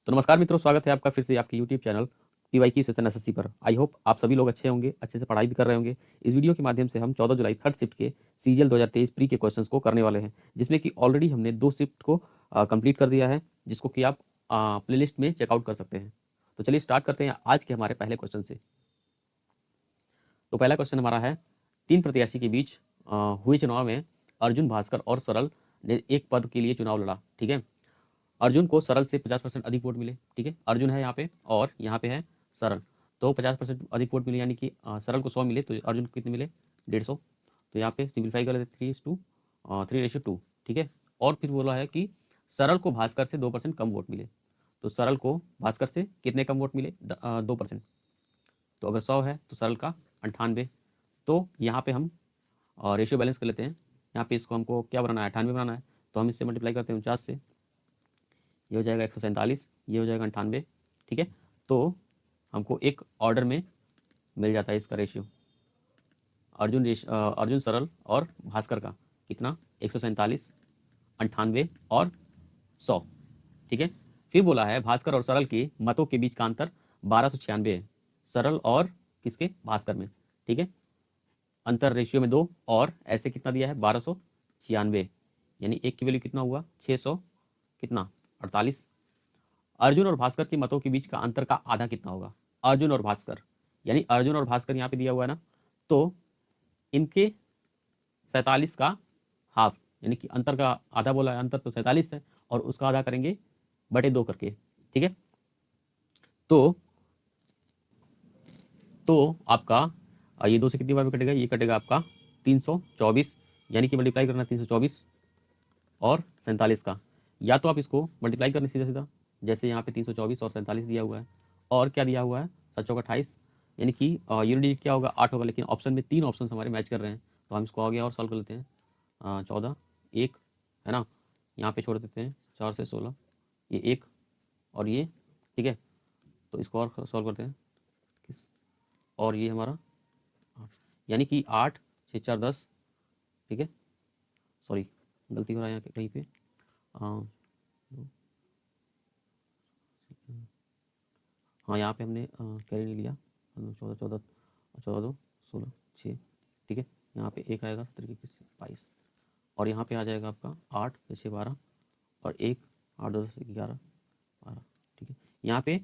तो नमस्कार मित्रों, स्वागत है आपका फिर से आपके YouTube channel PYQ session SSC पर। आई होप आप सभी लोग अच्छे होंगे, अच्छे से पढ़ाई भी कर रहे होंगे। इस वीडियो के माध्यम से हम 14 जुलाई थर्ड शिफ्ट के सीजीएल 2023 प्री के क्वेश्चंस को करने वाले हैं, जिसमें कि ऑलरेडी हमने 2 शिफ्ट को कंप्लीट कर दिया है, जिसको कि आप प्लेलिस्ट में चेकआउट कर सकते हैं। तो चलिए स्टार्ट करते हैं आज के हमारे पहले क्वेश्चन से। तो पहला क्वेश्चन हमारा है, 3 प्रत्याशी के बीच हुए चुनाव में अर्जुन, भास्कर और सरल ने एक पद के लिए चुनाव लड़ा। ठीक है, अर्जुन को सरल से 50% अधिक वोट मिले। ठीक है, अर्जुन है यहाँ पे और यहाँ पे है सरल, तो 50% अधिक वोट मिले, यानी कि सरल को 100 मिले तो अर्जुन को कितने मिले, 150। तो यहाँ पे सिंप्लीफाई कर लेते 3:2। ठीक है, और फिर बोला है कि सरल को भास्कर से 2% कम वोट मिले। तो सरल को भास्कर से कितने कम वोट मिले, 2%। तो अगर 100 है तो सरल का 98। तो यहाँ पे हम रेशियो बैलेंस कर लेते हैं। यहाँ पे इसको हमको क्या बनाना है, 98 बनाना है, तो हम इससे मल्टीप्लाई करते हैं 49 से, ये हो जाएगा 147, ये हो जाएगा 98। ठीक है, तो हमको एक ऑर्डर में मिल जाता है इसका रेशियो, अर्जुन, सरल और भास्कर का कितना, 147, 98 और 100। ठीक है, फिर बोला है भास्कर और सरल के मतों के बीच का अंतर 1296 है, सरल और किसके, भास्कर में। ठीक है, अंतर रेशियो में 2 और ऐसे कितना दिया है, 1296, यानी एक की वैल्यू कितना हुआ, 600 कितना, 48। अर्जुन और भास्कर के मतों के बीच का अंतर का आधा कितना होगा, अर्जुन और भास्कर, यानी अर्जुन और भास्कर यहाँ पे दिया हुआ है ना, तो इनके 47 का हाफ, यानी कि अंतर का आधा बोला है, अंतर तो 47 है और उसका आधा करेंगे बटे 2 करके। ठीक है, तो आपका ये 2 से कितनी बार कटेगा, ये कटेगा आपका 324, यानी कि मल्टीप्लाई करना 324 और 47 का, या तो आप इसको मल्टीप्लाई करने सीधा सीधा, जैसे यहाँ पे 324 और 47 दिया हुआ है, और क्या दिया हुआ है, 7×28, यानी कि यूनिट डिजिट क्या होगा, 8 होगा, लेकिन ऑप्शन में 3 ऑप्शन हमारे मैच कर रहे हैं, तो हम इसको आगे और सॉल्व कर लेते हैं। 14, 1 है ना, यहाँ पे छोड़ देते हैं 4 से 16, ये 1 और ये। ठीक है, तो इसको और सॉल्व करते हैं किस, और ये हमारा 8, यानी कि 8, 6, 4, 10। ठीक है, सॉरी गलती हो रहा है यहाँ कहीं पे, हाँ यहाँ पे हमने कैरी नहीं लिया, 14, 14, 14, 2, 16, 6। ठीक है, यहाँ पे 1 आएगा, 17, 21, 22, और यहाँ पे आ जाएगा आपका 8, 6, 12 और 1, 8, 2, 10, 11, 12। ठीक है, यहाँ पे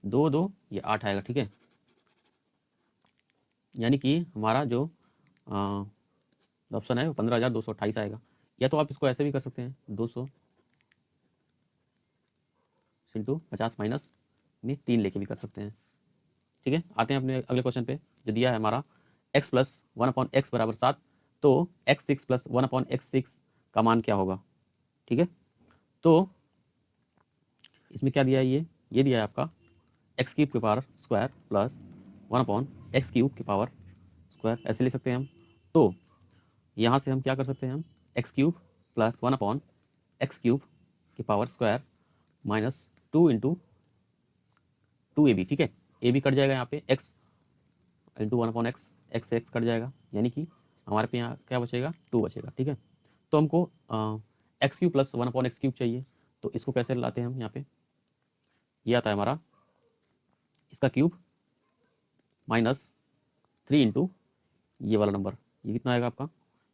2, 2, ये 8 आएगा। ठीक है, यानी कि हमारा जो ऑप्शन है वो 15,228 आएगा। या तो आप इसको ऐसे भी कर सकते हैं, 200 इंटू 50 माइनस में 3 लेके भी कर सकते हैं। ठीक है, आते हैं अपने अगले क्वेश्चन पे, जो दिया है हमारा x प्लस 1/x बराबर 7, तो x6 प्लस 1/x6 का मान क्या होगा। ठीक है, तो इसमें क्या दिया है, ये दिया है आपका x³ के पावर स्क्वायर प्लस 1/x³ के पावर स्क्वायर, ऐसे लिख सकते हैं हम। तो यहाँ से हम क्या कर सकते हैं, हम x³ प्लस 1/x³ के power square minus 2 into 2ab। ठीक है, ए भी कट जाएगा, यहाँ पे x into 1/x, x cut जाएगा, यानी कि हमारे पे यहाँ क्या बचेगा, 2 बचेगा। ठीक है, तो हमको x³ प्लस 1/x³ चाहिए, तो इसको कैसे लाते हैं हम, यहाँ पे ये आता है हमारा इसका क्यूब माइनस 3 इंटू ये वाला नंबर, ये कितना आएगा आपका,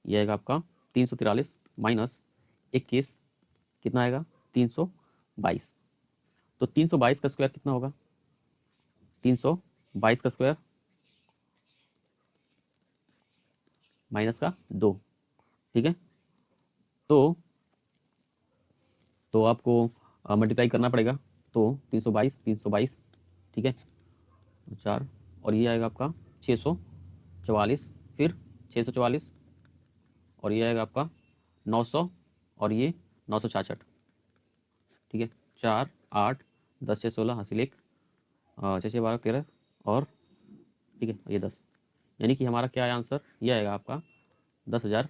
ये आएगा आपका 343 माइनस 21, कितना आएगा, 322। तो 322 का स्क्वायर कितना होगा, 322 का स्क्वायर माइनस का 2। ठीक है, तो आपको मल्टीप्लाई करना पड़ेगा, तो 322, 322, ठीक है, 4, और ये आएगा आपका 644, फिर 644, और ये आएगा आपका 900, और ये 966। ठीक है, 4, 8, 10, 6, 16 हासिल 1, 6, 6, 12, 13 और ठीक है ये 10, यानी कि हमारा क्या है आंसर, ये आएगा आपका 10,000,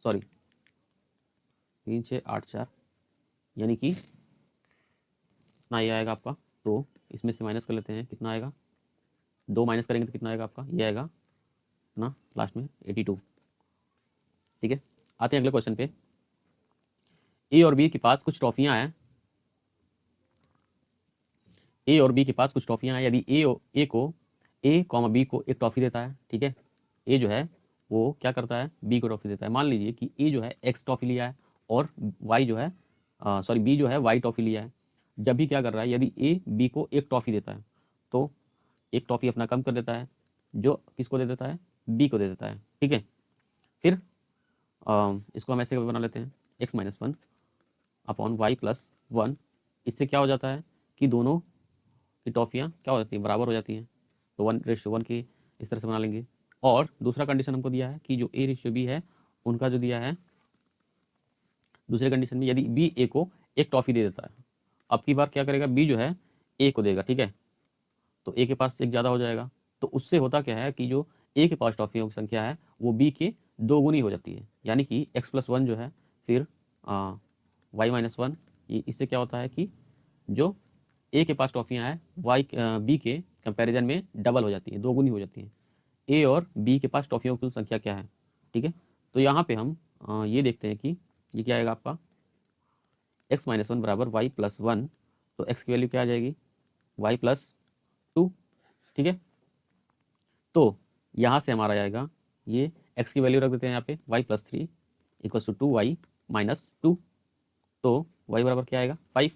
सॉरी 3, 6, 8, 4, यानी कि कितना ये आएगा आपका। तो इसमें से माइनस कर लेते हैं, कितना आएगा, 2 माइनस करेंगे तो कितना आएगा आपका, ये आएगा ना लास्ट में 82। ठीक है, आते हैं अगले क्वेश्चन पे। ए और बी के पास कुछ ट्रॉफियां हैं, ए और बी के पास कुछ टॉफियाँ हैं। यदि ए कॉमा बी को एक टॉफ़ी देता है, ठीक है, ए जो है वो क्या करता है, बी को टॉफ़ी देता है। मान लीजिए कि ए जो है एक्स टॉफ़ी लिया है और वाई जो है बी जो है वाई टॉफ़ी लिया है। जब भी क्या कर रहा है, यदि ए बी को एक टॉफ़ी देता है तो एक टॉफ़ी अपना कम कर देता है, जो किसको दे देता है, बी को दे देता है, ठीक है। फिर इसको हम ऐसे बना लेते हैं, x minus one upon y plus one. इससे क्या हो जाता है कि दोनों की टॉफ़ियाँ क्या हो जाती हैं, बराबर हो जाती हैं। तो 1:1 की इस तरह से बना लेंगे। और दूसरा कंडीशन हमको दिया है कि जो A/B है उनका जो दिया है, दूसरे कंडीशन में यदि बी ए को एक टॉफ़ी दे देता है, अब की बार क्या करेगा, बी जो है ए को देगा, ठीक है। तो ए के पास एक ज़्यादा हो जाएगा, तो उससे होता क्या है कि जो ए के पास टॉफ़ियों की संख्या है वो बी के 2 गुनी हो जाती है। यानी कि x+1 जो है, फिर y-1, इससे क्या होता है कि जो ए के पास टॉफ़ियाँ हैं बी के कंपैरिजन में डबल हो जाती हैं, 2 गुनी हो जाती हैं। ए और बी के पास टॉफ़ियों की कुल संख्या क्या है, ठीक है। तो यहाँ पे हम ये देखते हैं कि ये क्या आएगा आपका, x-1 बराबर y+1। तो x की वैल्यू क्या आ जाएगी, y+2, ठीक है। तो यहाँ से हमारा आएगा, ये x की वैल्यू रख देते हैं यहाँ पे, y+3 = 2y-2। तो y बराबर क्या आएगा, 5।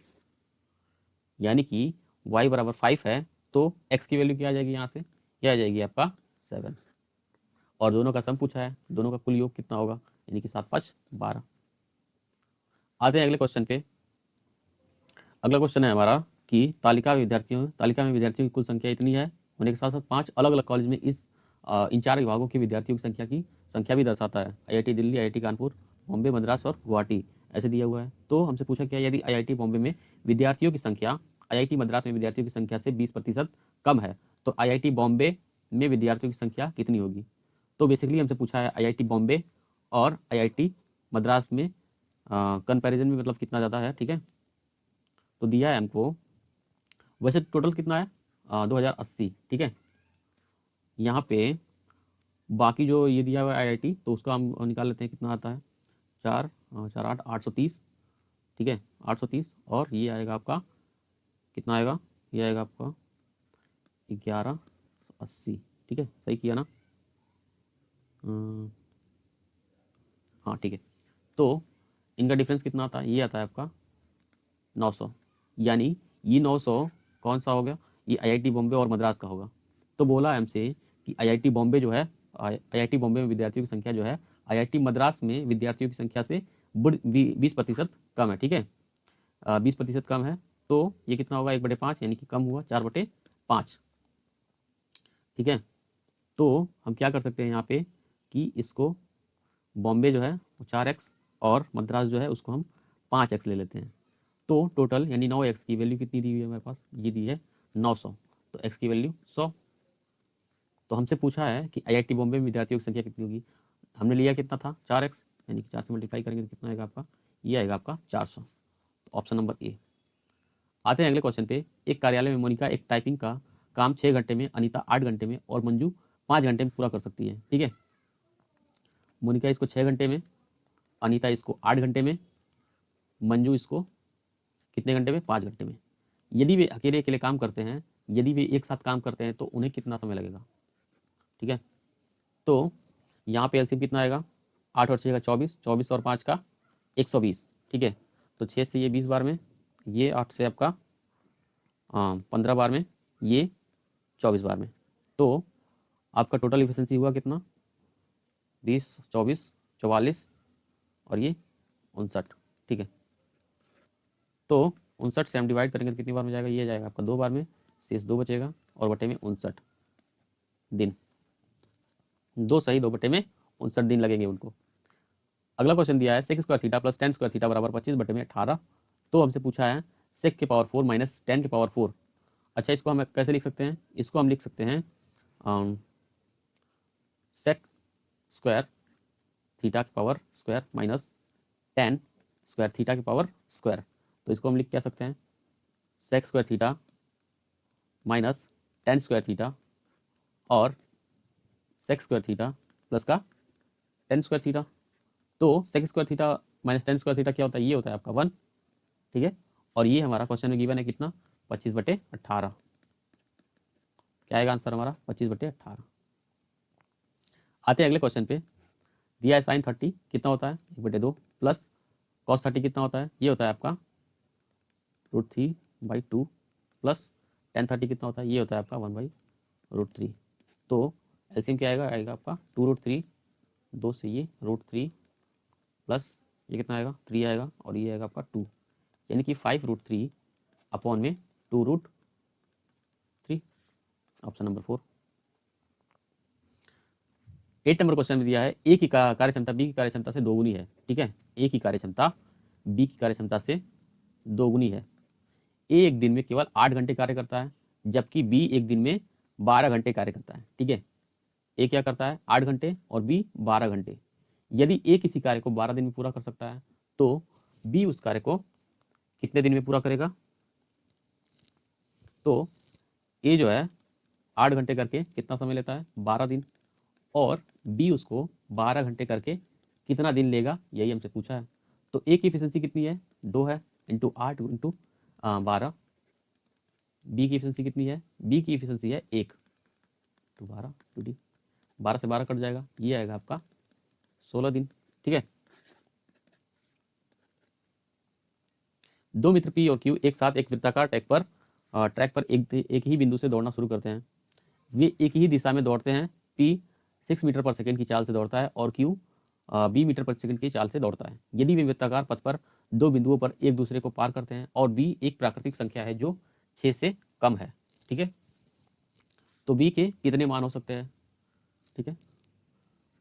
यानी कि y बराबर 5 है तो x की वैल्यू क्या आ जाएगी, यहाँ से क्या आ जाएगी आपका 7। और दोनों का सम पूछा है, दोनों का कुल योग कितना होगा, यानी कि 7×5 = 12। आते हैं अगले क्वेश्चन पे। अगला क्वेश्चन है हमारा कि तालिका में विद्यार्थियों की कुल संख्या इतनी है होने के साथ साथ 5 अलग अलग कॉलेज में इन 4 विभागों के विद्यार्थियों की संख्या भी दर्शाता है। IIT दिल्ली, IIT कानपुर, बॉम्बे, मद्रास और गुवाहाटी ऐसे दिया हुआ है। तो हमसे पूछा क्या, यदि IIT बॉम्बे में विद्यार्थियों की संख्या IIT मद्रास में विद्यार्थियों की संख्या से 20% कम है तो IIT बॉम्बे में विद्यार्थियों की संख्या कितनी होगी। तो बेसिकली हमसे पूछा है IIT बॉम्बे और IIT मद्रास में कंपैरिजन में मतलब कितना ज़्यादा है, ठीक है। तो दिया है हमको, वैसे टोटल कितना है 2080, ठीक है। यहाँ पे बाकी जो ये दिया हुआ है IIT, तो उसका हम निकाल लेते हैं कितना आता है, 4 830, ठीक है, 830। और ये आएगा आपका कितना आएगा, ये आएगा आपका 1180, ठीक है, सही किया ना। हाँ ठीक है। तो इनका डिफरेंस कितना आता है, ये आता है आपका 900। यानी ये 900 कौन सा हो गया, ये IIT बॉम्बे और मद्रास का होगा। तो बोला है हमसे कि IIT बॉम्बे जो है, IIT बॉम्बे में विद्यार्थियों की संख्या जो है IIT मद्रास में विद्यार्थियों की संख्या से 20% कम है, ठीक है। 20% कम है, तो ये कितना होगा, 1/5, यानी कि कम हुआ 4/5, ठीक है। तो हम क्या कर सकते हैं यहाँ पे कि इसको बॉम्बे जो है 4x और मद्रास जो है उसको हम 5x ले लेते हैं। तो टोटल यानी 9x की वैल्यू कितनी दी हुई है हमारे पास, ये दी है 900। तो x की वैल्यू 100। तो हमसे पूछा है कि IIT बॉम्बे में विद्यार्थियों की संख्या कितनी होगी। हमने लिया कितना था, 4x, यानी कि 4 से मल्टीप्लाई करेंगे तो कितना आएगा आपका, ये आएगा आपका 400। तो ऑप्शन नंबर ए। आते हैं अगले क्वेश्चन पे। एक कार्यालय में मोनिका एक टाइपिंग का काम 6 घंटे में, अनीता 8 घंटे में और मंजू 5 घंटे में पूरा कर सकती है, ठीक है। मोनिका इसको 6 घंटे में, अनीता इसको 8 घंटे में, मंजू इसको कितने घंटे में, 5 घंटे में। यदि वे अकेले अकेले काम करते हैं, यदि वे एक साथ काम करते हैं तो उन्हें कितना समय लगेगा, ठीक है। तो यहाँ पे एलसीएम कितना आएगा, 8 और 6 का 24, 24 और 5 का 120, ठीक है। तो 6 से ये 20 बार में, ये 8 से आपका 15 बार में, ये 24 बार में। तो आपका टोटल इफिशिएंसी हुआ कितना, 20, 24, 44 और ये 59, ठीक है। तो 59 से हम डिवाइड करेंगे तो कितनी बार में जाएगा, ये जाएगा आपका 2 बार में, शेष 2 बचेगा और बटे में 59 दिन, 2 सही 2 बटे में 59 दिन लगेंगे उनको। अगला क्वेश्चन दिया है sec square theta plus tan square theta बराबर 25 बटे में 18। तो हमसे पूछा है सेक के पावर 4 माइनस टेन के पावर 4। अच्छा, इसको हम कैसे लिख सकते हैं, इसको हम लिख सकते हैं सेक स्क्वायर थीटा के power square minus tan square theta के पावर स्क्वायर। तो इसको हम लिख क्या सकते हैं, sec square theta minus tan square theta और सेक स्क्वायर थीटा प्लस का टेन स्क्वायर थीटा। तो sec square theta minus tan square theta क्या होता है, ये होता है आपका 1, ठीक है। और ये हमारा क्वेश्चन में गिवन है कितना, 25/18। क्या आएगा आंसर हमारा? 25/18। आते हैं अगले क्वेश्चन पे। दिया है साइन 30 कितना होता है? 1/2 प्लस कॉस 30 कितना होता है? ये होता है आपका √3/2 प्लस टेन 30 कितना होता है? ये होता है आपका 1/√3। तो एलसीएम क्या आएगा? आएगा आपका 2√3, 2 से ये √3 प्लस ये कितना आएगा? 3 आएगा और ये आएगा आपका 2, यानी कि 5√3 अपॉन में 2√3। Option number 4। 8 नंबर क्वेश्चन में दिया है ए की कार्य क्षमता बी की कार्य क्षमता से दोगुनी है। ठीक है, ए की कार्य क्षमता बी की कार्य क्षमता से दोगुनी है। ए एक दिन में केवल 8 घंटे कार्य करता है, जबकि बी एक दिन में 12 घंटे कार्य करता है। ठीक है, ए क्या करता है? 8 घंटे और बी 12 घंटे। यदि ए किसी कार्य को 12 दिन में पूरा कर सकता है तो बी उस कार्य को कितने दिन में पूरा करेगा? तो ए जो है 8 घंटे करके कितना समय लेता है? 12 दिन। और बी उसको 12 घंटे करके कितना दिन लेगा, यही हमसे पूछा है। तो ए की एफिशिएंसी कितनी है? 2 है, इंटू 8 इंटू 12। बी की एफिशिएंसी कितनी है? बी की एफिशिएंसी है 1, तो 12 टू डी 12 से 12 कट जाएगा, ये आएगा आपका 16 दिन। ठीक है, दो मित्र पी और क्यू एक साथ एक वृत्ताकार ट्रैक पर एक ही बिंदु से दौड़ना शुरू करते हैं। वे एक ही दिशा में दौड़ते हैं। पी 6 मीटर पर सेकंड की चाल से दौड़ता है और क्यू 20 मीटर पर सेकंड की चाल से दौड़ता है। यदि वे वृत्ताकार पथ पर दो बिंदुओं पर एक दूसरे को पार करते हैं और बी एक प्राकृतिक संख्या है जो 6 से कम है। ठीक है, तो बी के कितने मान हो सकते हैं? ठीक है,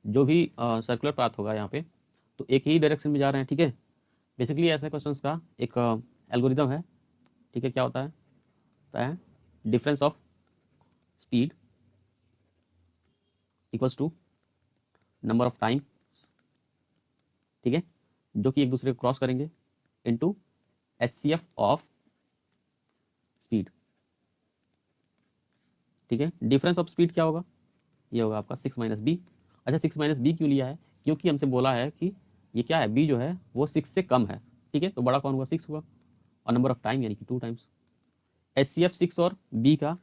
जो भी सर्कुलर पाथ होगा यहाँ पे तो एक ही डायरेक्शन में जा रहे हैं। ठीक है, बेसिकली ऐसे क्वेश्चंस का एक एल्गोरिदम है। ठीक है, क्या होता है difference of speed equals to number of time, ठीक है, जो कि एक दूसरे को क्रॉस करेंगे, इनटू HCF ऑफ स्पीड। ठीक है, डिफरेंस ऑफ स्पीड क्या होगा? ये होगा आपका 6 माइनस बी। अच्छा, 6 माइनस बी क्यों लिया है? क्योंकि हमसे बोला है कि ये क्या है, बी जो है वो 6 से कम है। ठीक है, तो बड़ा कौन हुआ? 6 हुआ, और नंबर ऑफ टाइम यानी कि 2 टाइम्स। HCF 6 और बी का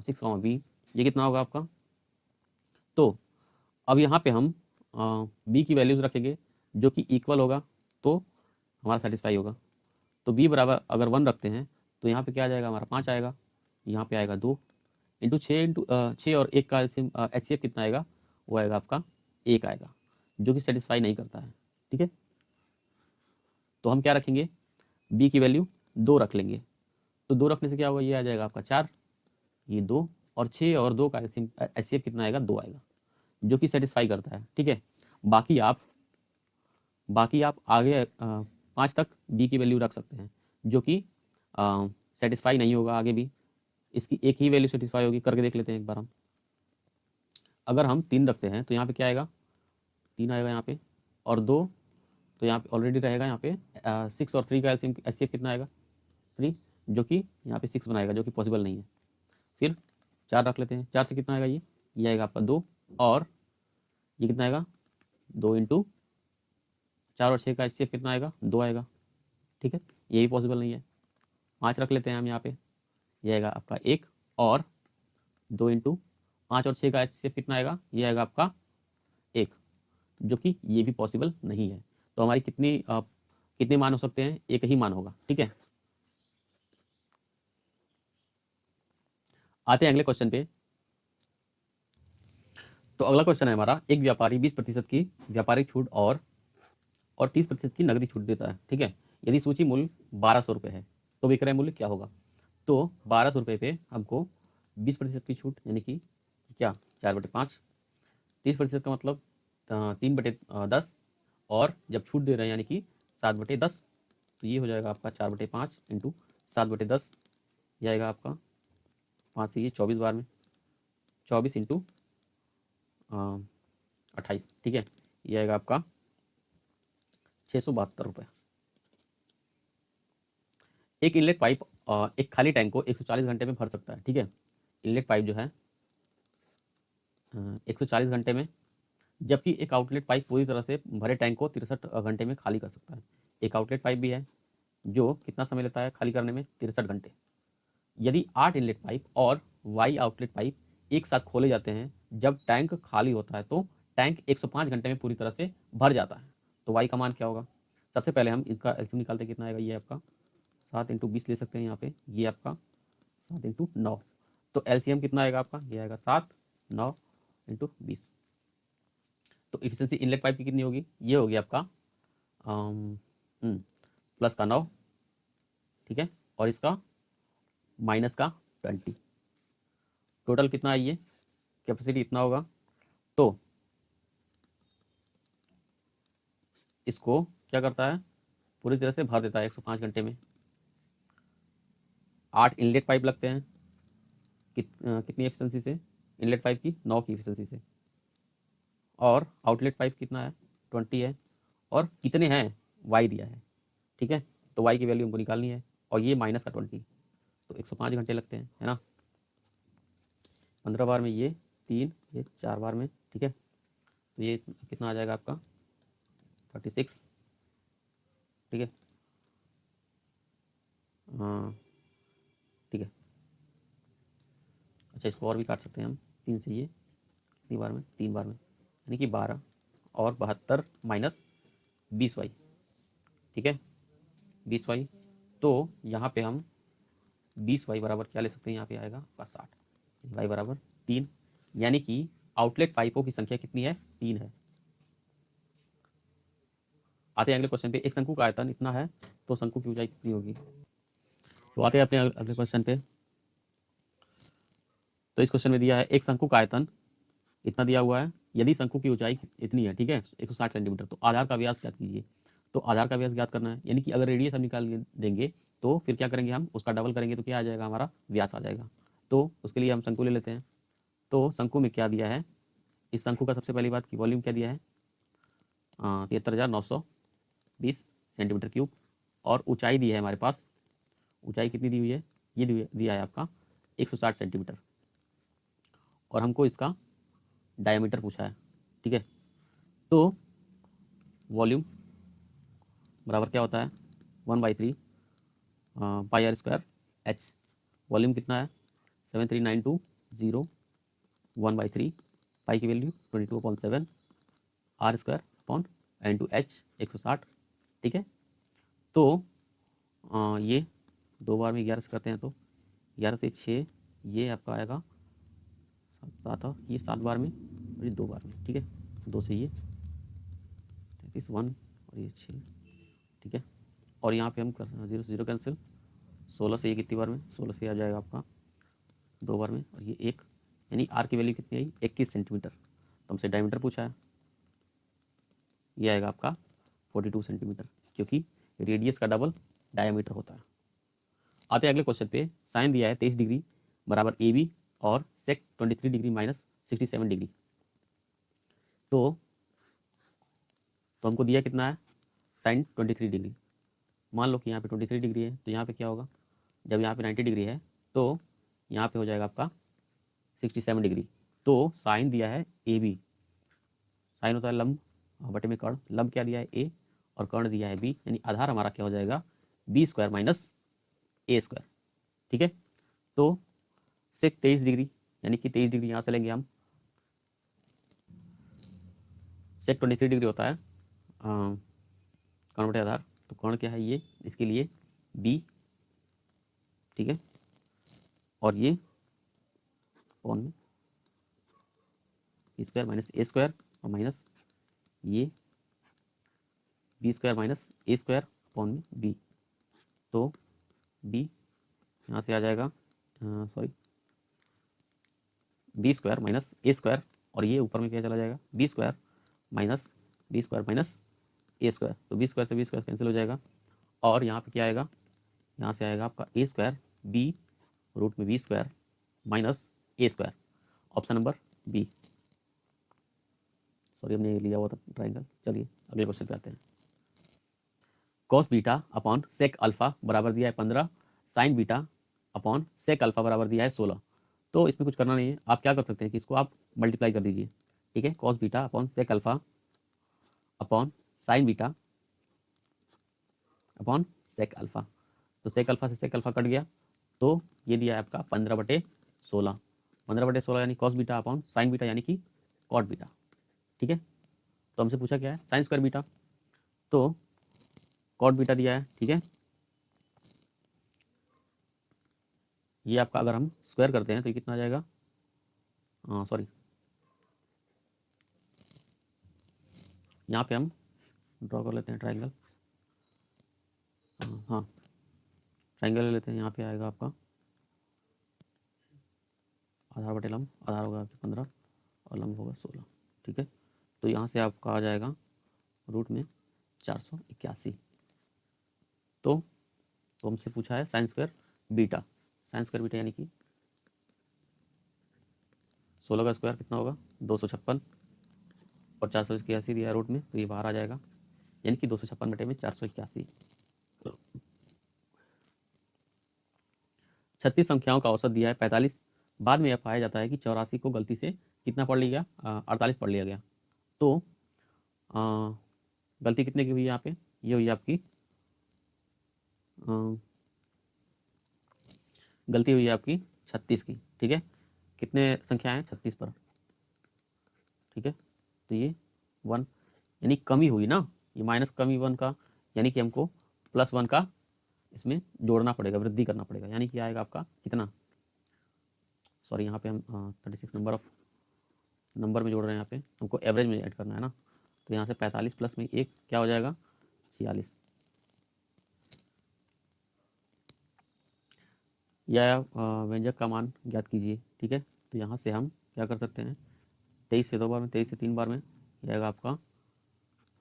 6 बी, ये कितना होगा आपका? तो अब यहाँ पे हम बी की वैल्यूज रखेंगे जो कि इक्वल होगा तो हमारा सेटिस्फाई होगा। तो बी बराबर अगर 1 रखते हैं तो यहाँ पे क्या आ जाएगा हमारा? 5 आएगा, यहाँ पे आएगा 2 इंटू 6 और 1 का HCF कितना आएगा? वो आएगा आपका 1 आएगा, जो कि सेटिस्फाई नहीं करता है। ठीक है, तो हम क्या रखेंगे? बी की वैल्यू 2 रख लेंगे। तो 2 रखने से क्या होगा? ये आ जाएगा आपका 4, ये 2 और 6 और 2 का HCF कितना आएगा? 2 आएगा, जो कि सेटिस्फाई करता है। ठीक है, बाकी आप आगे 5 तक बी की वैल्यू रख सकते हैं, जो कि सेटिस्फाई नहीं होगा आगे भी। इसकी एक ही वैल्यू सेटिस्फाई होगी, करके देख लेते हैं एक बार हम। अगर हम 3 रखते हैं तो यहाँ पे क्या आएगा? 3 आएगा यहाँ पे, और 2 तो यहाँ पे ऑलरेडी रहेगा। यहाँ पे 6 और 3 का HCF कितना आएगा? 3, जो कि यहाँ पे 6 बनाएगा, जो कि पॉसिबल नहीं है। फिर 4 रख लेते हैं, 4 से कितना आएगा? ये आएगा आपका 2, और ये कितना आएगा? 2 इंटू 4 और 6 का HCF कितना आएगा? 2 आएगा। ठीक है, ये भी पॉसिबल नहीं है। 5 रख लेते हैं हम यहाँ पे, ये आएगा आपका 1, और 2 इंटू 5 और 6 का HCF कितना आएगा? ये आएगा आपका 1, जो कि ये भी पॉसिबल नहीं है। तो हमारी कितने मान हो सकते हैं? एक ही मान होगा। ठीक है, आते हैं अगले क्वेश्चन पे। तो अगला क्वेश्चन है हमारा, एक व्यापारी 20% की व्यापारिक छूट और 30% की नकदी छूट देता है। ठीक है, यदि सूची मूल्य 1200 रुपये है तो विक्रय मूल्य क्या होगा? तो 1200 रुपये पे हमको 20% की छूट यानी कि क्या? 4/5। 30% का मतलब 3/10, और जब छूट दे रहे हैं यानी कि 7/10, तो ये हो जाएगा आपका 4/5 इंटू 7/10, ये आएगा आपका 5 से ये 24 बार में 24 इंटू 28। ठीक है, ये आएगा आपका 672 रुपये। एक इनलेट पाइप एक खाली टैंक को 140 घंटे में भर सकता है। ठीक है, इनलेट पाइप जो है 140 घंटे में, जबकि एक आउटलेट पाइप पूरी तरह से भरे टैंक को 63 घंटे में खाली कर सकता है। एक आउटलेट पाइप भी है जो कितना समय लेता है खाली करने में, 63 घंटे। यदि 8 इनलेट पाइप और वाई आउटलेट पाइप एक साथ खोले जाते हैं जब टैंक खाली होता है तो टैंक 105 घंटे में पूरी तरह से भर जाता है। तो वाई का मान क्या होगा? सबसे पहले हम इसका एलसीएम निकालते हैं, कितना आएगा? ये आपका 7 × 20 ले सकते हैं यहाँ पे, ये आपका 7 × 9। तो एलसीएम कितना आएगा आपका? ये आएगा 7, 9 × 20। तो इफिशिएंसी इनलेट पाइप की कितनी होगी? ये होगी आपका प्लस का 9, ठीक है, और इसका माइनस का 20। टोटल कितना है? ये कैपेसिटी इतना होगा। तो इसको क्या करता है? पूरी तरह से भर देता है 105 घंटे में। 8 इनलेट पाइप लगते हैं कितनी एफिशिएंसी से? इनलेट पाइप की 9 की एफिशिएंसी से। और आउटलेट पाइप कितना है? 20 है। और कितने हैं? वाई दिया है, ठीक है। तो वाई की वैल्यू हमको निकालनी है, और ये माइनस का 20, तो 105 घंटे लगते हैं, है ना। 15 बार में ये 3, ये 4 बार में, ठीक है। तो ये कितना आ जाएगा आपका? 36, ठीक है। हाँ, ठीक है। अच्छा, इसको और भी काट सकते हैं हम, 3 से ये कितनी बार में? 3 बार में, यानी कि 12 और 72 माइनस 20 वाई, ठीक है, 20 वाई। तो यहाँ पे हम 20 वाई बराबर क्या ले सकते हैं? यहाँ पे आएगा आपका 60, वाई बराबर 3, यानी कि आउटलेट पाइपों की संख्या कितनी है? 3 है। आते हैं अगले क्वेश्चन पे। एक शंकु का आयतन इतना है तो शंकु की ऊंचाई कितनी होगी? तो आते हैं अपने अगले क्वेश्चन पे। तो इस क्वेश्चन में दिया है एक शंकु का आयतन इतना दिया हुआ है, यदि शंकु की ऊंचाई इतनी है, ठीक है, 160 सेंटीमीटर, तो आधार का व्यास ज्ञात कीजिए। तो आधार का व्यास ज्ञात करना है, यानी कि अगर रेडियस हम निकाल देंगे तो फिर क्या करेंगे? हम उसका डबल करेंगे तो क्या आ जाएगा? हमारा व्यास आ जाएगा। तो उसके लिए हम शंकु ले लेते हैं। तो शंकु में क्या दिया है? इस शंकु का सबसे पहली बात की वॉल्यूम क्या दिया है? 73,920 सेंटीमीटर क्यूब। और ऊंचाई दी है हमारे पास, ऊंचाई कितनी दी हुई है? ये दिया है आपका 160 सेंटीमीटर। और हमको इसका डायमीटर पूछा है, ठीक है। तो वॉल्यूम बराबर क्या होता है? 1/3 पाई आर स्क्वायर एच। वॉल्यूम कितना है? 73920 1/3 पाई की value 22/7 are square upon n/h 160, ठीक है। तो ये 2 बार में 11 से करते हैं तो 11 से 6, ये आपका आएगा 7, और ये 7 बार में, और ये 2 बार में, ठीक है। 2 से ये 33 1, और ये 6, ठीक है। और यहाँ पे हम कर 0 से 0 कैंसिल। 16 से ये कितनी बार में? 16 से आ जाएगा आपका 2 बार में, और ये 1, यानी आर की वैल्यू कितनी आई? 21 सेंटीमीटर। तो हमसे डायमीटर पूछा है, ये आएगा आपका 42 सेंटीमीटर, क्योंकि रेडियस का डबल डायमीटर होता है। आते हैं अगले क्वेश्चन पे। साइन दिया है 23 डिग्री बराबर ए बी और सेक 23 डिग्री माइनस 67 डिग्री। तो हमको दिया कितना है? Sine 23 degree. मान लो कि यहाँ पे 23 डिग्री है, तो यहाँ पे क्या होगा? जब यहाँ पे 90 डिग्री है तो यहाँ पे हो जाएगा आपका 67 डिग्री। तो साइन दिया है ए बी, साइन होता है लंब बटे में कर्ण, लंब क्या दिया है? ए, और कर्ण दिया है बी, यानी आधार हमारा क्या हो जाएगा? B square minus A square, ठीक है। तो सेक 23 डिग्री, यानी कि 23 डिग्री यहाँ से लेंगे हम। सेक 23 डिग्री होता है कर्ण बटे आधार, तो कर्ण क्या है? ये, इसके लिए बी, ठीक है। और ये कौन में B square minus A square, और माइनस ये B square minus A square upon में बी। तो बी यहाँ से आ जाएगा, sorry, B square minus A square, और ये ऊपर में क्या चला जाएगा? B square minus B square minus A square. तो बी स्क्वायर से बी स्क्वायर कैंसिल हो जाएगा, और यहाँ पे क्या आएगा? यहाँ से आएगा आपका ए स्क्वायर बी रूट में B square minus A square, option number B. Sorry, हमने लिया हुआ था ट्राइंगल। चलिए अगले क्वेश्चन पे आते हैं। Cos beta upon sec alpha बराबर दिया है 15, sine beta upon sec alpha बराबर दिया है 16। तो इसमें कुछ करना नहीं है, आप क्या कर सकते हैं कि इसको आप मल्टीप्लाई कर दीजिए, ठीक है। Cos beta upon sec alpha upon sine beta upon sec alpha. तो सेक अल्फ़ा से सेक अल्फ़ा कट गया, तो ये दिया है आपका 15/16। 15/16 यानी cos beta upon sine beta यानी कि कॉट बीटा। ठीक है, तो हमसे पूछा क्या है, साइन स्क्वायर बीटा, तो कॉट बीटा दिया है। ठीक है, ये आपका अगर हम स्क्वायर करते हैं तो ये कितना आ जाएगा, सॉरी यहाँ पे हम ड्रॉ कर लेते हैं ट्राइंगल। हाँ, ट्राइंगल ले लेते हैं। यहाँ पे आएगा आपका आधार बटे लंब, आधार होगा आपके 15 और लंब होगा 16। ठीक है, तो यहाँ से आपका आ जाएगा रूट में 481। तो हमसे पूछा है sine square beta. Sine square beta यानी कि 16 का स्क्वायर कितना होगा 256 और 481 दिया है रूट में, तो ये बाहर आ जाएगा, यानी कि 256 बटे में 481। 36 संख्याओं का औसत दिया है 45। बाद में यह पाया जाता है कि 84 को गलती से कितना पढ़ लिया, 48 पढ़ लिया गया। तो गलती कितने की हुई यहाँ पे, ये हुई आपकी गलती हुई है आपकी 36 की। ठीक है, कितने संख्या हैं 36 पर। ठीक है, तो ये 1 यानी कमी हुई ना, ये माइनस कमी 1 का, यानी कि हमको +1 का इसमें जोड़ना पड़ेगा, वृद्धि करना पड़ेगा, यानी कि आएगा आपका कितना, सॉरी यहाँ पे हम 36 नंबर में जोड़ रहे हैं, यहाँ पे हमको एवरेज में ऐड करना है ना, तो यहाँ से 45 प्लस में 1 क्या हो जाएगा 46। या व्यंजक का मान ज्ञात कीजिए। ठीक है, तो यहाँ से हम क्या कर सकते हैं, 23 से 2 बार में, 23 से 3 बार में, यह आएगा आपका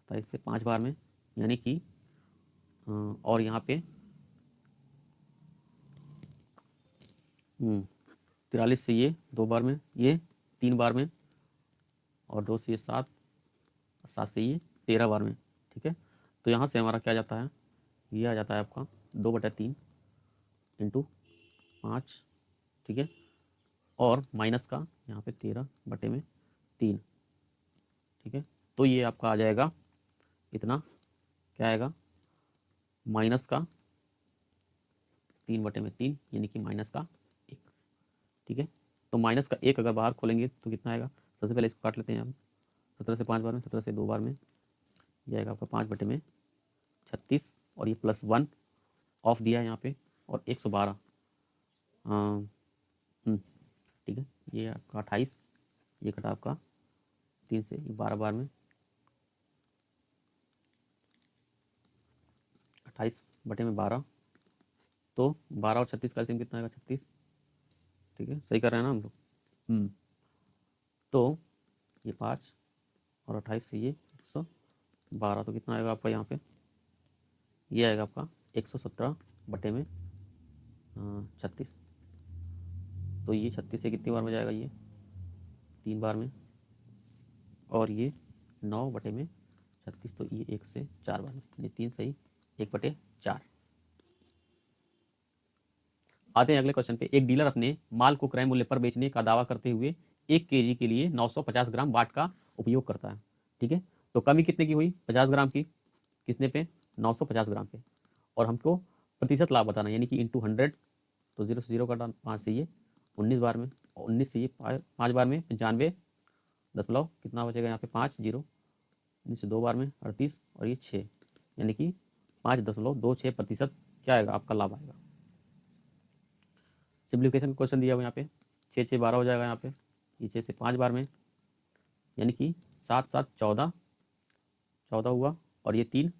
27 से 5 बार में, यानी कि और यहाँ पे 43 से ये 2 बार में, ये 3 बार में, और 2 से ये 7, 7 से ये 13 बार में। ठीक है, तो यहाँ से हमारा क्या जाता है, ये आ जाता है आपका 2/3 इंटू 5। ठीक है, और माइनस का यहाँ पे 13/3। ठीक है, तो ये आपका आ जाएगा इतना, क्या आएगा माइनस का 3/3 यानी कि माइनस का 1। ठीक है, तो माइनस का 1 अगर बाहर खोलेंगे तो कितना आएगा, सबसे पहले इसको काट लेते हैं हम, 17 से 5 बार में, 17 से 2 बार में, यह आएगा आपका 5/36, और ये +1 ऑफ दिया है यहाँ पे, और 112। ठीक है, ये आपका 28, ये कटा आपका 3 से, ये 12 बार में, 28/12, तो 12 और 36 का एलसीएम कितना आएगा 36। ठीक है, सही कर रहे हैं ना हम लोग। तो ये 5 और 28 से ये 112, तो कितना आएगा आपका यहाँ पे, ये आएगा आपका 117/36। तो ये 36 से कितनी बार में जाएगा, ये 3 बार में, और ये 9/36, तो ये 1 से 4 बार में, ये 3 सही 1/4। आते हैं अगले क्वेश्चन पे। एक डीलर अपने माल को क्रय मूल्य पर बेचने का दावा करते हुए 1 केजी के लिए 950 ग्राम वाट का उपयोग करता है। ठीक है, तो कमी कितने की हुई 50 ग्राम की, कितने पे 950 ग्राम पे, और हमको प्रतिशत लाभ बताना यानी कि इंटू 100, तो 0 से 0 कटा, 5 से ये 19 बार में, 19 से ये 5 बार में 95 दशमलव कितना बचेगा यहाँ पे 5 0, 19 से 2 बार में 38, और ये 6, यानी कि 5.26% क्या आएगा आपका लाभ आएगा। सिम्प्लीफिकेशन का क्वेश्चन दिया हुआ यहाँ पे, 6 6 12 हो जाएगा यहाँ पे, ये 6 से 5 बार में, यानी कि 7 7 14 14 हुआ, और ये 3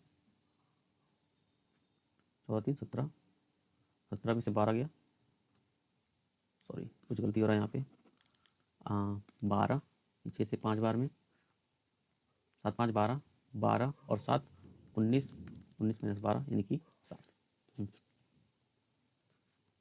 14 3 17 17 में से 12 गया, सॉरी कुछ गलती हो रहा है यहाँ पे, 12, 6 से 5 बार में, 7 5 12, 12 और 7 19, 19 - 12 यानी कि 7।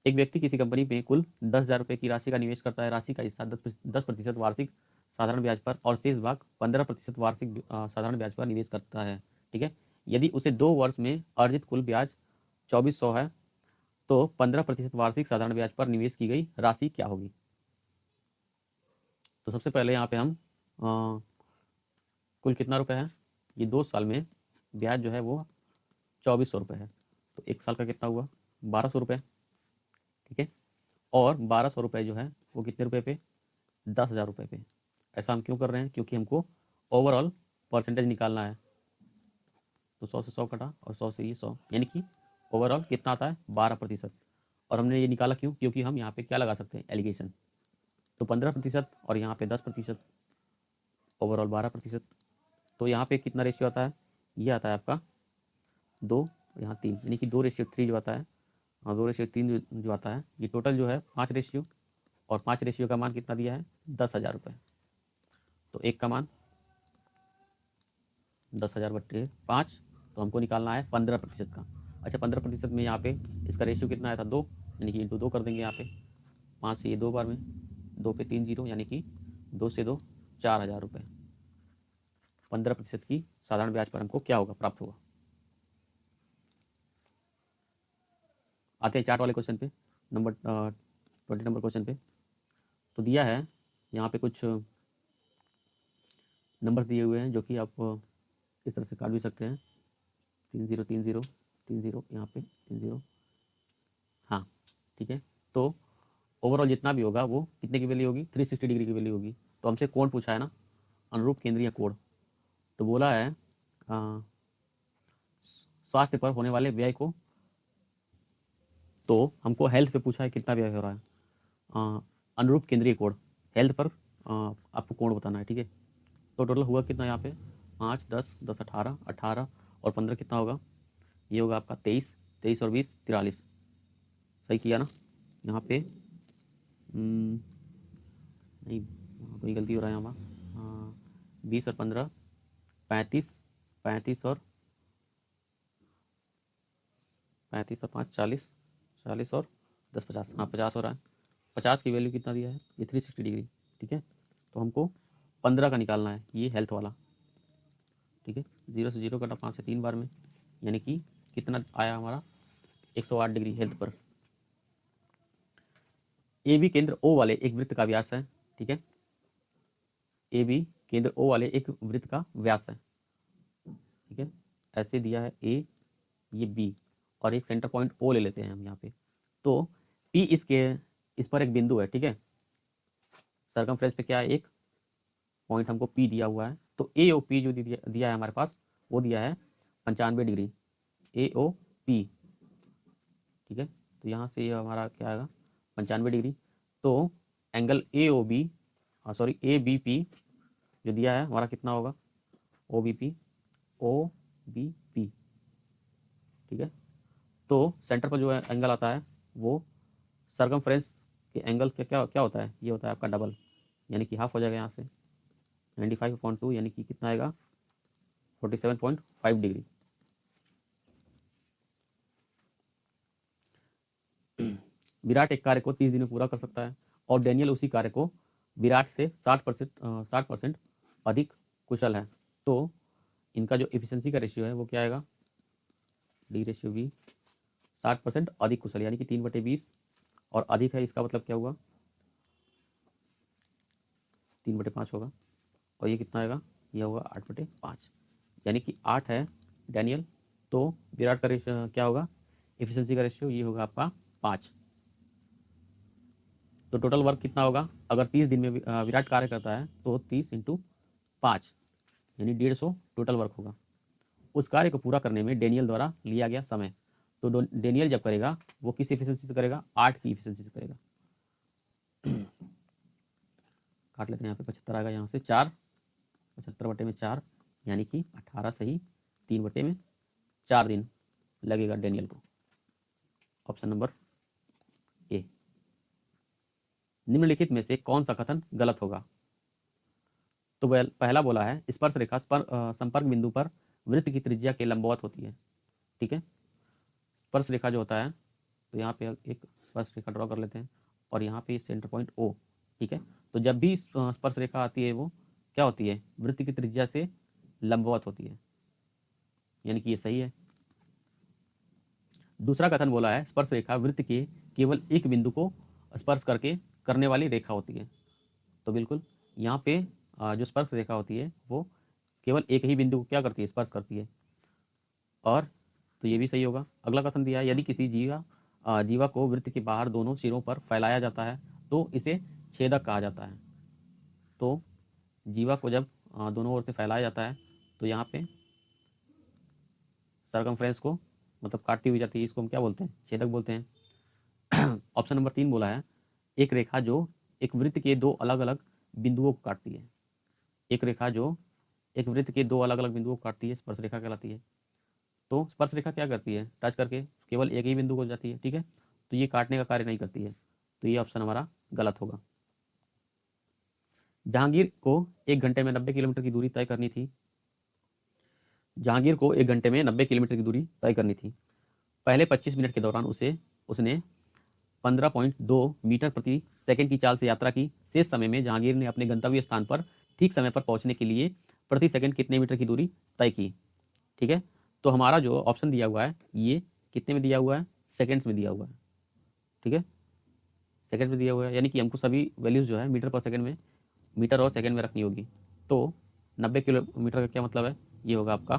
एक व्यक्ति किसी कंपनी में कुल 10,000 रुपये की राशि का निवेश करता है। राशि का हिस्सा 10% वार्षिक साधारण ब्याज पर और शेष भाग 15% वार्षिक साधारण ब्याज पर निवेश करता है। ठीक है, यदि उसे 2 वर्ष में अर्जित कुल ब्याज 2400 है, तो 15% वार्षिक साधारण ब्याज पर निवेश की गई राशि क्या होगी। तो सबसे पहले यहाँ पे हम कुल कितना रुपए है, ये 2 साल में ब्याज जो है वो 2400 रुपये है, तो 1 साल का कितना हुआ 1200 रुपये, ठीक है। और 1200 रुपये जो है वो कितने रुपए पे 10,000 रुपये पे। ऐसा हम क्यों कर रहे हैं, क्योंकि हमको ओवरऑल परसेंटेज निकालना है। तो 100 से 100 कटा और 100 से ये 100, यानी कि ओवरऑल कितना आता है 12%। और हमने ये निकाला क्यों, क्योंकि हम यहाँ पे क्या लगा सकते हैं एलिगेशन। तो 15% और यहाँ पे 10%, ओवरऑल 12%। तो यहाँ पे कितना रेशियो आता है, ये आता है आपका 2, यहाँ 3, यानी कि 2:3 जो आता है, हाँ 2:3 जो आता है। ये टोटल जो है 5 रेशियो, और 5 रेशियो का मान कितना दिया है 10,000 रुपये। तो एक का मान 10,000 बट्टे 5, तो हमको निकालना है 15% का। अच्छा 15% में यहाँ पे इसका रेशियो कितना आया था 2, यानी कि इंटू 2 कर देंगे यहाँ पे। 5 से ये 2 बार में, 2 पे 3 जीरो, यानी कि 2 से 2 4,000 रुपये। 15% की साधारण ब्याज पर हमको क्या होगा प्राप्त होगा। आते हैं चार्ट वाले क्वेश्चन पे, नंबर 20 नंबर क्वेश्चन पे। तो दिया है यहाँ पे कुछ नंबर दिए हुए हैं जो कि आप इस तरह से काट भी सकते हैं। 3 0 3 0 3 0, यहाँ पे 3 0, हाँ ठीक है। तो ओवरऑल जितना भी होगा वो कितने की वैल्यू होगी 360 डिग्री की वैल्यू होगी। तो हमसे कोण पूछा है ना, अनुरूप केंद्रीय कोण। तो बोला है स्वास्थ्य पर होने वाले व्यय को, तो हमको हेल्थ पे पूछा है कितना व्यय हो रहा है। अनुरूप केंद्रीय कोण हेल्थ पर आपको कोण बताना है, ठीक है। तो टोटल हुआ कितना यहाँ पे 5 10 10 18 18 और 15 कितना होगा, ये होगा आपका 23, 23 और 20 43। सही किया ना यहाँ पे, नहीं कोई गलती हो रहा है यहाँ। 20 और 15 35, 35 और 5 40, 40 और 10 50, हाँ 50 हो रहा है। 50 की वैल्यू कितना दिया है ये 360 डिग्री, ठीक है। तो हमको 15 का निकालना है, ये हेल्थ वाला, ठीक है। 0 से 0 कटा 5 से 3 बार में, यानी कि कितना आया हमारा 108 डिग्री हेल्थ पर। ए बी केंद्र ओ वाले एक वृत्त का व्यास है, ठीक है। ए बी केंद्र ओ वाले एक वृत्त का व्यास है, ठीक है। ऐसे दिया है ए, ये बी, और एक सेंटर पॉइंट ओ ले लेते हैं हम यहाँ पे। तो पी इस पर एक बिंदु है, ठीक है। सर्कमफ्रेंस पे क्या है एक पॉइंट हमको पी दिया हुआ है। तो ए ओ पी जो दिया है हमारे पास, वो दिया है 95 डिग्री ए ओ पी, ठीक है। तो यहाँ से ये हमारा क्या आएगा 95 डिग्री। तो angle A O B, sorry A B P जो दिया है हमारा कितना होगा O B P, O B P, ठीक है। तो सेंटर पर जो है एंगल आता है वो सर्कमफ्रेंस के एंगल के क्या क्या होता है, ये होता है आपका डबल, यानी कि हाफ हो जाएगा यहाँ से 95/2, यानी कि कितना आएगा 47.5 डिग्री। विराट एक कार्य को 30 दिन में पूरा कर सकता है और डेनियल उसी कार्य को विराट से 60% अधिक कुशल है। तो इनका जो एफिशिएंसी का रेशियो है वो क्या आएगा डी रेशियो बी, 60% अधिक कुशल, यानी कि 3/20, और अधिक है इसका मतलब क्या हुआ 3/5 होगा, और ये कितना आएगा यह होगा 8/5, यानी कि 8 है डैनियल। तो विराट का रेशियो क्या होगा एफिशिएंसी का रेशियो ये होगा आपका 5। तो टोटल वर्क कितना होगा अगर 30 दिन में विराट कार्य करता है तो 30 × 5 यानी 150 टोटल वर्क होगा। उस कार्य को पूरा करने में डेनियल द्वारा लिया गया समय, तो डेनियल जब करेगा वो किस एफिशिएंसी से करेगा 8 की एफिशिएंसी से करेगा। काट लेते हैं यहाँ पे 75 आएगा, यहाँ से 4, 75/4 यानी कि 18 सही 3/4 दिन लगेगा डेनियल को। Option number A. निम्नलिखित में से कौन सा कथन गलत होगा। तो पहला बोला है स्पर्श रेखा संपर्क बिंदु पर वृत्त की त्रिज्या के लंबवत होती है, ठीक है। स्पर्श रेखा जो होता है तो यहाँ पे एक स्पर्श रेखा ड्रॉ कर लेते हैं और यहाँ पे सेंटर पॉइंट ओ, ठीक है। तो जब भी स्पर्श रेखा आती है वो क्या होती है वृत्त की त्रिज्या से लंबवत होती है, यानी कि ये सही है। दूसरा कथन बोला है स्पर्श रेखा वृत्त के केवल एक बिंदु को स्पर्श करके करने वाली रेखा होती है। तो बिल्कुल यहाँ पे जो स्पर्श रेखा होती है वो केवल एक ही बिंदु को क्या करती है स्पर्श करती है। और तो ये भी सही होगा। अगला कथन दिया है, यदि किसी जीवा को वृत्त के बाहर दोनों सिरों पर फैलाया जाता है तो इसे छेदक कहा जाता है। तो जीवा को जब दोनों ओर से फैलाया जाता है तो यहाँ पे सरकमफ्रेंस को मतलब काटती हुई जाती है, इसको हम क्या बोलते हैं, छेदक बोलते हैं। ऑप्शन नंबर 3 बोला है, एक रेखा जो एक वृत्त के दो अलग अलग बिंदुओं को काटती है। एक रेखा जो एक वृत्त के दो अलग अलग बिंदुओं को काटती है स्पर्श रेखा कहलाती है। तो स्पर्श रेखा क्या करती है, टच करके केवल एक ही बिंदु को जाती है, ठीक है। तो ये काटने का कार्य नहीं करती है, तो ये ऑप्शन हमारा गलत होगा। जहांगीर को एक घंटे में 90 किलोमीटर की दूरी तय करनी थी। जहांगीर को एक घंटे में 90 किलोमीटर की दूरी तय करनी थी। पहले 25 मिनट के दौरान उसने 15.2 मीटर प्रति सेकंड की चाल से यात्रा की। शेष समय में जहांगीर ने अपने गंतव्य स्थान पर ठीक समय पर पहुंचने के लिए प्रति सेकंड कितने मीटर की दूरी तय की, ठीक है। तो हमारा जो ऑप्शन दिया हुआ है ये कितने में दिया हुआ है, सेकंड्स में दिया हुआ है, ठीक है, सेकंड में दिया हुआ है, यानी कि हमको सभी वैल्यूज जो है मीटर पर सेकंड में, मीटर और सेकंड में रखनी होगी। तो 90 किलोमीटर का क्या मतलब है, ये होगा आपका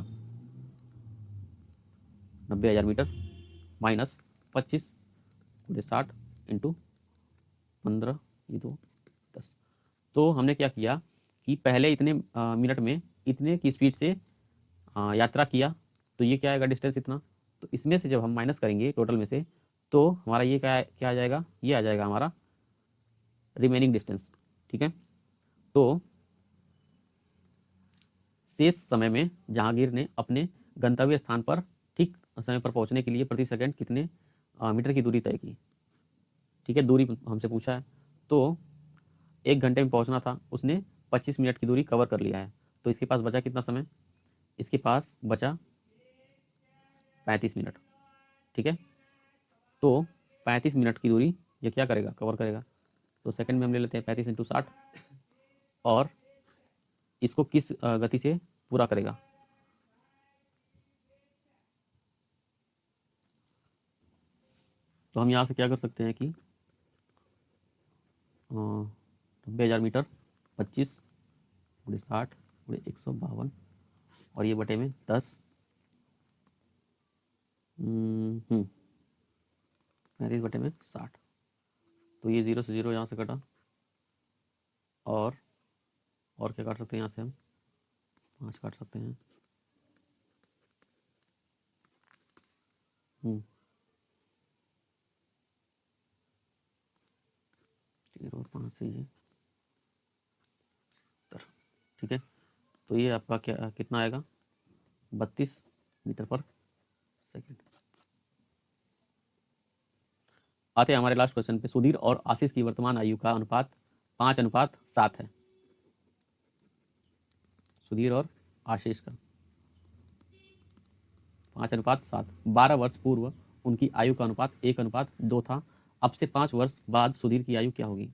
90,000 मीटर माइनस 25×60 इंटू 15 ये 10। तो हमने क्या किया कि पहले इतने मिनट में इतने की स्पीड से यात्रा किया, तो ये क्या आएगा डिस्टेंस इतना। तो इसमें से जब हम माइनस करेंगे टोटल में से तो हमारा ये क्या आ जाएगा, ये आ जाएगा हमारा रिमेनिंग डिस्टेंस, ठीक है। तो शेष समय में जहांगीर ने अपने गंतव्य स्थान पर ठीक समय पर पहुंचने के लिए प्रति सेकंड कितने मीटर की दूरी तय की, ठीक है। दूरी हमसे पूछा है, तो एक घंटे में पहुंचना था, उसने 25 मिनट की दूरी कवर कर लिया है। तो इसके पास बचा कितना समय, इसके पास बचा 35 मिनट, ठीक है। तो 35 मिनट की दूरी ये क्या करेगा, कवर करेगा। तो सेकंड में हम ले लेते हैं 35×60 और इसको किस गति से पूरा करेगा। तो हम यहाँ से क्या कर सकते हैं कि 90,000 मीटर 25×60×152 और ये बटे में 10 35 बटे में 60। तो ये 0 से 0 यहाँ से कटा और क्या काट सकते हैं यहाँ से हम 5 काट सकते हैं। 0 और 5 से ये, ठीक है। तो ये आपका क्या कितना आएगा, 32 मीटर पर सेकंड। आते हैं हमारे लास्ट क्वेश्चन पे। सुधीर और आशीष की वर्तमान आयु का अनुपात 5:7 है। सुधीर और आशीष का 5:7। 12 वर्ष पूर्व उनकी आयु का अनुपात 1:2 था। अब से 5 वर्ष बाद सुधीर की आयु क्या होगी,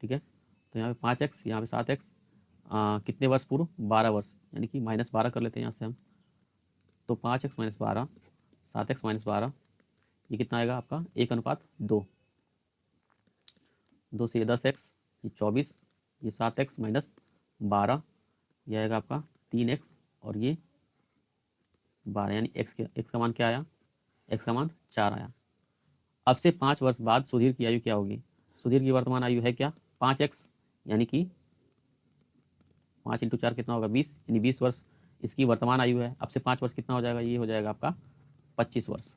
ठीक है। तो यहाँ पे 5x, यहाँ पे 7x, कितने वर्ष पूर्व, 12 वर्ष, यानी कि -12 कर लेते हैं यहाँ से हम। तो 5x - 12, 7x - 12, ये कितना आएगा आपका 1:2। 2 से ये 10x, ये 24, ये 7x - 12, ये आएगा आपका 3x और ये 12, यानी x का मान क्या आया, x का मान 4 आया। अब से 5 वर्ष बाद सुधीर की आयु क्या होगी। सुधीर की वर्तमान आयु है क्या 5x, यानी कि 5 × 4 कितना होगा 20, यानी 20 वर्ष इसकी वर्तमान आयु है। अब से 5 वर्ष कितना हो जाएगा, ये हो जाएगा आपका 25 वर्ष।